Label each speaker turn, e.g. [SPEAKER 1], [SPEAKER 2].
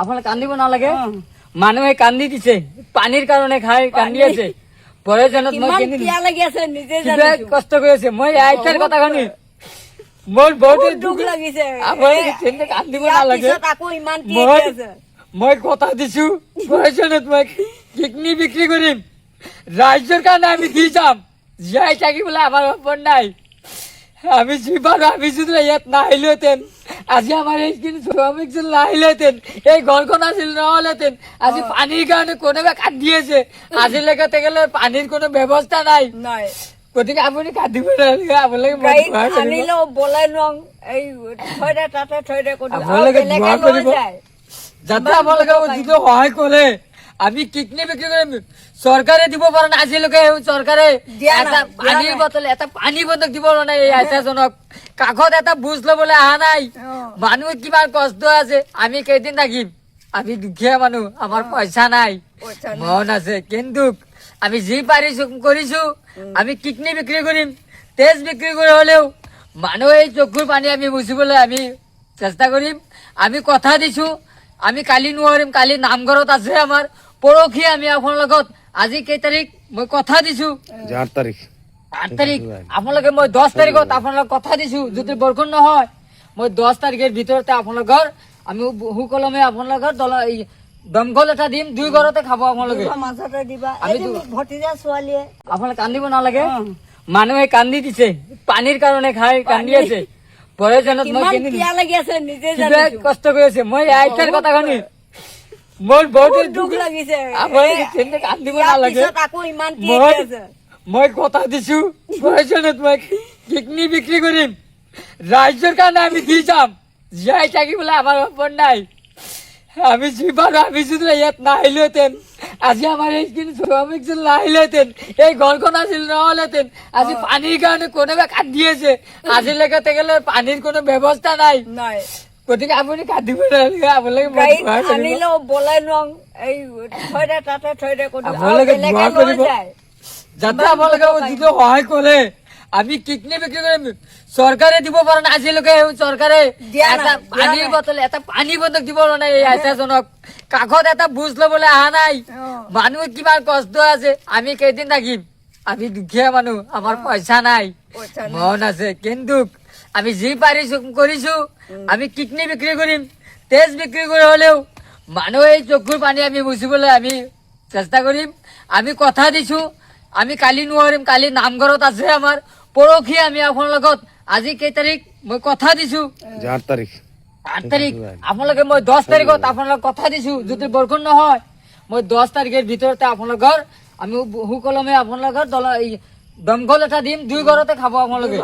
[SPEAKER 1] আপনার কান্দিব নালাগে মানুহে কান্দি দিছে পানির কারণে খাই কান্দি আছে প্রয়োজনত মই কিনি কিবা কষ্ট কৰিছে মই আইতাৰ কথা শুনি মোৰ বহুত দুখ লাগিছে আপুনি চিন্তা কান্দিব নালাগে মই কথা দিছো প্ৰয়োজনত মই কিডনি বিক্রি কৰিম রাজ্যের কারণে আমি দি যাম যাই থাকি বলে আমার ওপর নাই আমি জীবন আমি যদি ইয়াত নাহিলেতেন আজি আমার এই শ্রমিক যদি নাহিলেতেন এই ঘরখন আছিল নহলেতেন আজি পানির কারণে কোনোবা কান্দিয়েছে আজি লেখাতে গেলে পানির কোনো ব্যবস্থা নাই গতিকে আপুনি কান্দিব নালাগে যাতে আপোনালোকে যিটো সহায় কৰে আমি কিডনি বিক্রি করে সরকারে দিব পারে না আজিলৈকে সরকারে পানির বোতল এটা পানি বন্ধক দিব না এই আইতাজনক কাষত এটা বুঝ লবলে আহা নাই মানুহ কিমান কষ্ট আছে আমি কেইদিন থাকিম আমি দুখীয়া মানুহ আমার পয়সা নাই মন আছে কিন্তু আমি যি পাৰিছো কৰিছো আমি কিডনি বিক্রি কৰিম তেজ বিক্রি করে হলেও মানুহ এই চকুৰ পানী আমি মুছিবলৈ আমি চেষ্টা কৰিম আমি কথা দিছো আমি কালি নোৱাৰিম কালি নামঘৰত আছে আমাৰ পৰহি আমি আপোনাৰ লগত আজি কেই তাৰিখ মই কথা দিছো
[SPEAKER 2] 8 তাৰিখ
[SPEAKER 1] আপোনালোকে মই 10 তাৰিখত আপোনালোক কথা দিছো যদি বৰষুণ নহয় মই 10 তাৰিখৰ ভিতৰতে আপোনালোকৰ আমি হুকলমে আপোনালোকৰ দমকল এটা দিম দুই ঘৰতে খাব আপোনালোকে আপোনালোকে কান্দিব নালাগে মানুহে কান্দি দিছে পানিৰ কাৰণে খাই কান্দি আছে প্ৰয়োজনত মই কিনি কিবা কষ্ট কৰিছে মই আইতাৰ কথা শুনি মোৰ বহুত দুখ লাগিছে আপুনি চিন্তা কান্দিব নালাগে মই কথা দিছো প্ৰয়োজনত মই কিডনি বিক্রি কৰিম ৰাজ্যৰ কাৰণে আমি দি যাম যাই থাকি বলে আমার ওপর নাই আমি জীবন আমি যদি ইয়াত নাহিলেতেন আজি আমার এই শ্রমিক যদি নাহিলেতেন এই ঘরখন আছিল নহলেতেন আজি পানির কারণে কোনোবা কান্দিয়েছে আজি লেখাতে গেলে পানির কোনো ব্যবস্থা নাই গতিকে আপুনি কান্দিব নালাগে যাতে আপোনালোকে যিটো সহায় কৰে আমি কিডনি বিক্রি করে সরকারে দিব পারে না আজিলৈকে সরকারে পানির বোতল এটা পানি বন্ধক দিব না এই আইতাজনক কাষত এটা বুঝ লবলে আহা নাই মানুহ কিমান কষ্ট আছে আমি কেইদিন থাকিম আমি দুখীয়া মানুহ আমার পয়সা নাই মন আছে কিন্তু আমি যি পাৰিছো কৰিছো আমি কিডনি বিক্রি কৰিম তেজ বিক্রি করে হলেও মানুহ এই চকুৰ পানী আমি মুছিবলৈ আমি চেষ্টা কৰিম আমি কথা দিছো আমি কালি নোৱাৰিম কালি নামঘৰত আছে আমাৰ পৰহি আমি আপোনাৰ লগত আজি কেই তাৰিখ মই কথা দিছো
[SPEAKER 2] 8 তাৰিখ
[SPEAKER 1] আপোনালোকে মই 10 তাৰিখত আপোনালোক কথা দিছো যদি বৰষুণ নহয় মই 10 তাৰিখৰ ভিতৰতে আপোনালোকৰ আমি হুকলমে আপোনালোকৰ দমকল এটা দিম দুই ঘৰতে খাব আপোনালোকে